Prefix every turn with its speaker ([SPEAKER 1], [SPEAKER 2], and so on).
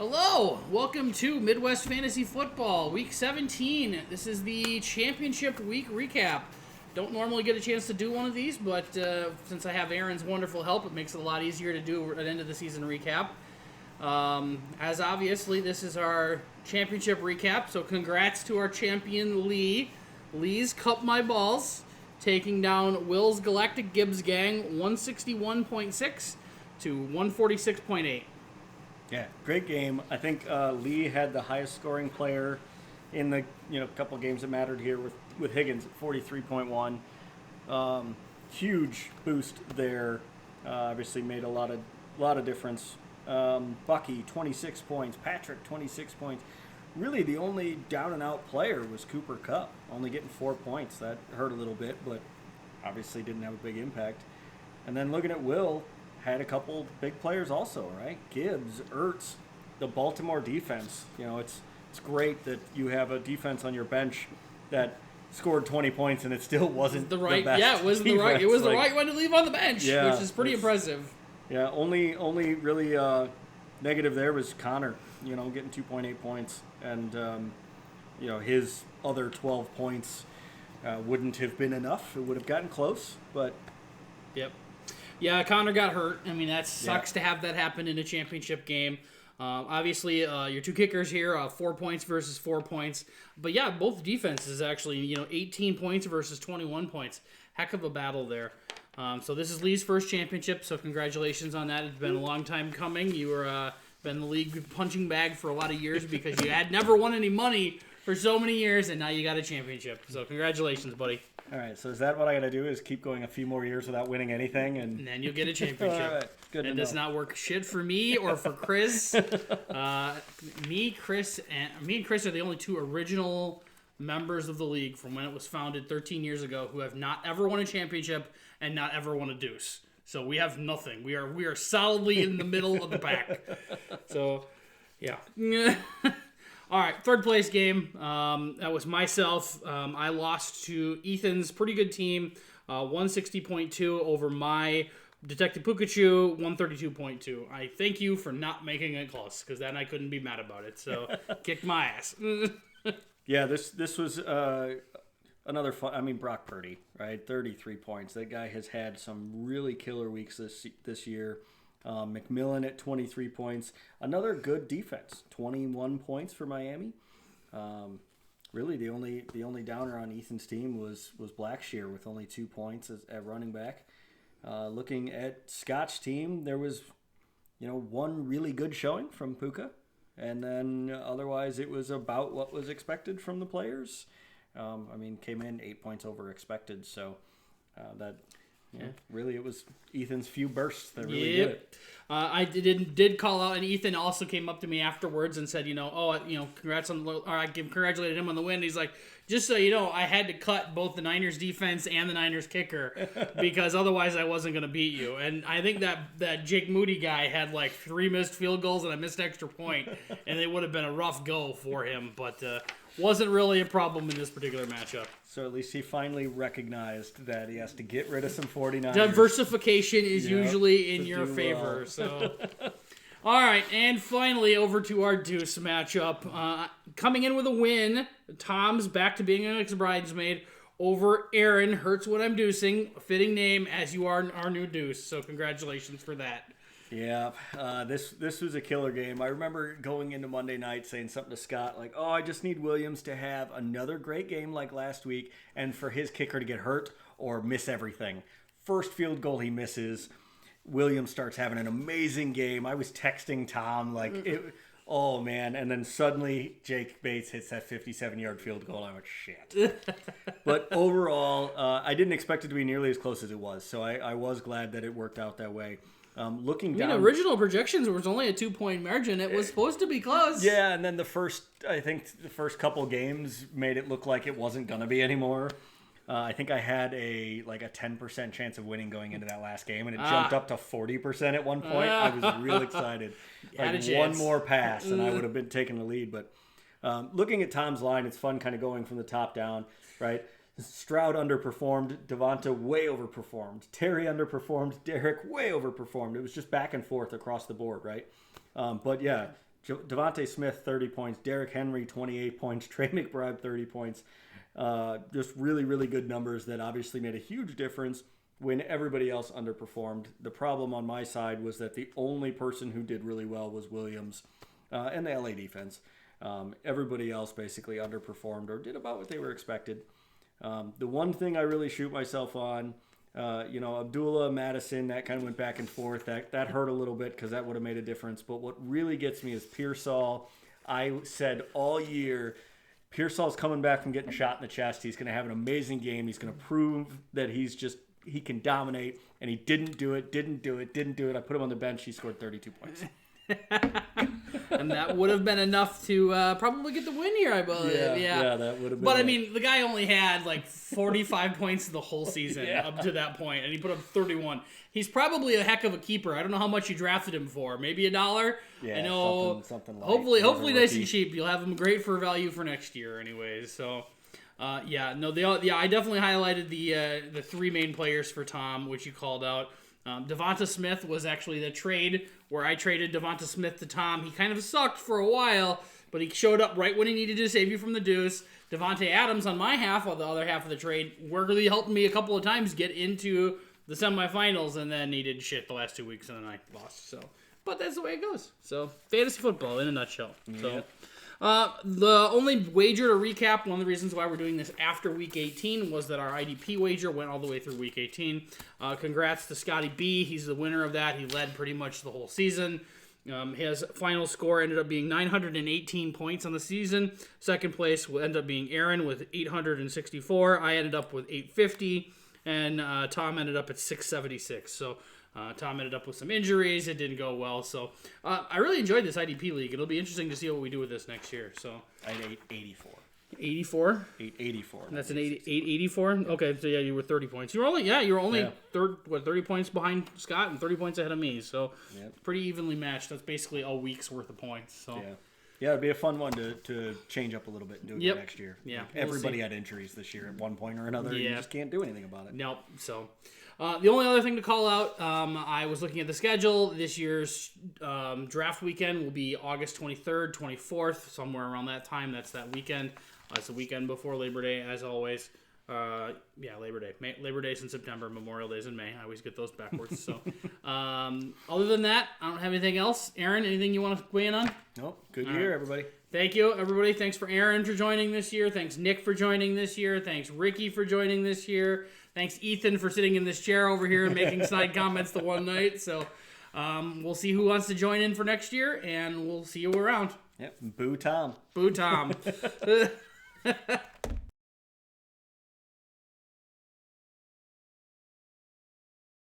[SPEAKER 1] Hello, welcome to Midwest Fantasy Football, Week 17. This is the championship week recap. Don't normally get a chance to do one of these, but since I have Aaron's wonderful help, it makes it a lot easier to do an end of the season recap. As obviously, this is our championship recap, so congrats to our champion Lee. Lee's Cup My Balls, taking down Will's Galactic Gibbs Gang 161.6 to 146.8.
[SPEAKER 2] Yeah, great game. I think Lee had the highest scoring player in the couple games that mattered here with Higgins at 43.1. Huge boost there. Obviously made a lot of difference. Bucky 26 points, Patrick 26 points. Really the only down and out player was Cooper Kupp, only getting 4 points. That hurt a little bit, but obviously didn't have a big impact. And then looking at Will, had a couple big players also, right? Gibbs, Ertz, the Baltimore defense. It's great that you have a defense on your bench that scored 20 points and it still wasn't the best.
[SPEAKER 1] Yeah, it was
[SPEAKER 2] defense.
[SPEAKER 1] the right one to leave on the bench, which is pretty impressive.
[SPEAKER 2] Yeah, only really negative there was Connor, getting 2.8 points, and his other 12 points wouldn't have been enough. It would have gotten close, but
[SPEAKER 1] yep. Yeah, Connor got hurt. I mean, that sucks to have that happen in a championship game. Obviously, your two kickers here, 4 points versus 4 points. But yeah, both defenses actually, 18 points versus 21 points. Heck of a battle there. So this is Lee's first championship, so congratulations on that. It's been a long time coming. You were been the league punching bag for a lot of years because you had never won any money for so many years, and now you got a championship. So congratulations, buddy.
[SPEAKER 2] All right, so is that what I got to do? Is keep going a few more years without winning anything, and
[SPEAKER 1] then you'll get a championship.
[SPEAKER 2] All right, good.
[SPEAKER 1] It does not work shit for me or for Chris. Me and Chris are the only two original members of the league from when it was founded 13 years ago who have not ever won a championship and not ever won a deuce. So we have nothing. We are solidly in the middle of the pack. So, yeah. All right, third place game. That was myself. I lost to Ethan's pretty good team, 160.2 over my Detective Pikachu, 132.2. I thank you for not making it close, because then I couldn't be mad about it. So, kicked my ass.
[SPEAKER 2] Yeah, this was another fun. I mean, Brock Purdy, right? 33 points. That guy has had some really killer weeks this year. McMillan at 23 points. Another good defense, 21 points for Miami. Really, the only downer on Ethan's team was Blackshear with only 2 points at running back. Looking at Scott's team, there was one really good showing from Puka, and then otherwise it was about what was expected from the players. Came in 8 points over expected, so that. Yeah, really, it was Ethan's few bursts that really did it.
[SPEAKER 1] I did call out, and Ethan also came up to me afterwards and said, congrats on, or I congratulated him on the win. He's like, just so you know, I had to cut both the Niners defense and the Niners kicker because otherwise I wasn't going to beat you. And I think that Jake Moody guy had like 3 missed field goals and a missed extra point, and it would have been a rough go for him, but wasn't really a problem in this particular matchup.
[SPEAKER 2] So at least he finally recognized that he has to get rid of some 49ers.
[SPEAKER 1] Diversification is usually in your favor. Well. So, all right, and finally over to our deuce matchup. Coming in with a win, Tom's back to being an ex-bridesmaid over Aaron. Hurts what I'm deucing. Fitting name as you are our new deuce. So congratulations for that.
[SPEAKER 2] Yeah, this was a killer game. I remember going into Monday night saying something to Scott like, I just need Williams to have another great game like last week and for his kicker to get hurt or miss everything. First field goal he misses, Williams starts having an amazing game. I was texting Tom like, oh man, and then suddenly Jake Bates hits that 57-yard field goal. I went, shit. But overall, I didn't expect it to be nearly as close as it was, so I was glad that it worked out that way. Looking down,
[SPEAKER 1] original projections was only a 2-point margin. It was supposed to be close.
[SPEAKER 2] Yeah, and then the first couple games made it look like it wasn't gonna be anymore. I think I had a 10% chance of winning going into that last game, and it jumped up to 40% at one point. I was real excited. One more pass, and I would have been taking the lead. But looking at Tom's line, it's fun kind of going from the top down, right? Stroud underperformed. Devonta way overperformed. Terry underperformed. Derek way overperformed. It was just back and forth across the board, right? But yeah, Devontae Smith, 30 points. Derrick Henry, 28 points. Trey McBride, 30 points. Just really, really good numbers that obviously made a huge difference when everybody else underperformed. The problem on my side was that the only person who did really well was Williams and the LA defense. Everybody else basically underperformed or did about what they were expected. The one thing I really shoot myself on, Abdullah, Madison, that kind of went back and forth. That hurt a little bit because that would have made a difference. But what really gets me is Pearsall. I said all year, Pearsall's coming back from getting shot in the chest. He's going to have an amazing game. He's going to prove that he can dominate. And he didn't do it. I put him on the bench. He scored 32 points.
[SPEAKER 1] And that would have been enough to probably get the win here, I believe.
[SPEAKER 2] Yeah, that would have been.
[SPEAKER 1] But, I mean, the guy only had like 45 points the whole season up to that point, and he put up 31. He's probably a heck of a keeper. I don't know how much you drafted him for. Maybe $1?
[SPEAKER 2] Yeah,
[SPEAKER 1] I know.
[SPEAKER 2] Something like
[SPEAKER 1] hopefully nice and cheap. You'll have him great for value for next year anyways. So, I definitely highlighted the three main players for Tom, which you called out. Devonta Smith was actually the trade where I traded Devonta Smith to Tom. He kind of sucked for a while, but he showed up right when he needed to save you from the deuce. Devontae Adams on my half, on the other half of the trade, really helped me a couple of times get into the semifinals, and then he did shit the last 2 weeks, and then I lost. So, but that's the way it goes. So, fantasy football in a nutshell. Yeah. So. The only wager to recap, one of the reasons why we're doing this after Week 18 was that our IDP wager went all the way through Week 18. Congrats to Scotty B. He's the winner of that. He led pretty much the whole season. His final score ended up being 918 points on the season. Second place will end up being Aaron with 864. I ended up with 850. And Tom ended up at 676. So Tom ended up with some injuries. It didn't go well. So I really enjoyed this IDP league. It'll be interesting to see what we do with this next year. So
[SPEAKER 2] I had 884.
[SPEAKER 1] 84?
[SPEAKER 2] 884.
[SPEAKER 1] That's an 884? Okay, so yeah, you were 30 points. You were only 30 points behind Scott and 30 points ahead of me. So pretty evenly matched. That's basically a week's worth of points. So
[SPEAKER 2] yeah, it'd be a fun one to change up a little bit and do it next year.
[SPEAKER 1] Yeah,
[SPEAKER 2] everybody had injuries this year at one point or another. Yeah. You just can't do anything about it.
[SPEAKER 1] Nope. So the only other thing to call out, I was looking at the schedule. This year's draft weekend will be August 23rd, 24th, somewhere around that time. That's that weekend. It's the weekend before Labor Day, as always. Labor Day. Labor Day's in September. Memorial Day's in May. I always get those backwards. So, other than that, I don't have anything else. Aaron, anything you want to weigh in on?
[SPEAKER 2] Nope. Good year, everybody.
[SPEAKER 1] Thank you, everybody. Thanks for Aaron for joining this year. Thanks, Nick, for joining this year. Thanks, Ricky, for joining this year. Thanks, Ethan, for sitting in this chair over here and making snide comments the one night. So, we'll see who wants to join in for next year, and we'll see you around.
[SPEAKER 2] Yep. Boo Tom.
[SPEAKER 1] Boo Tom.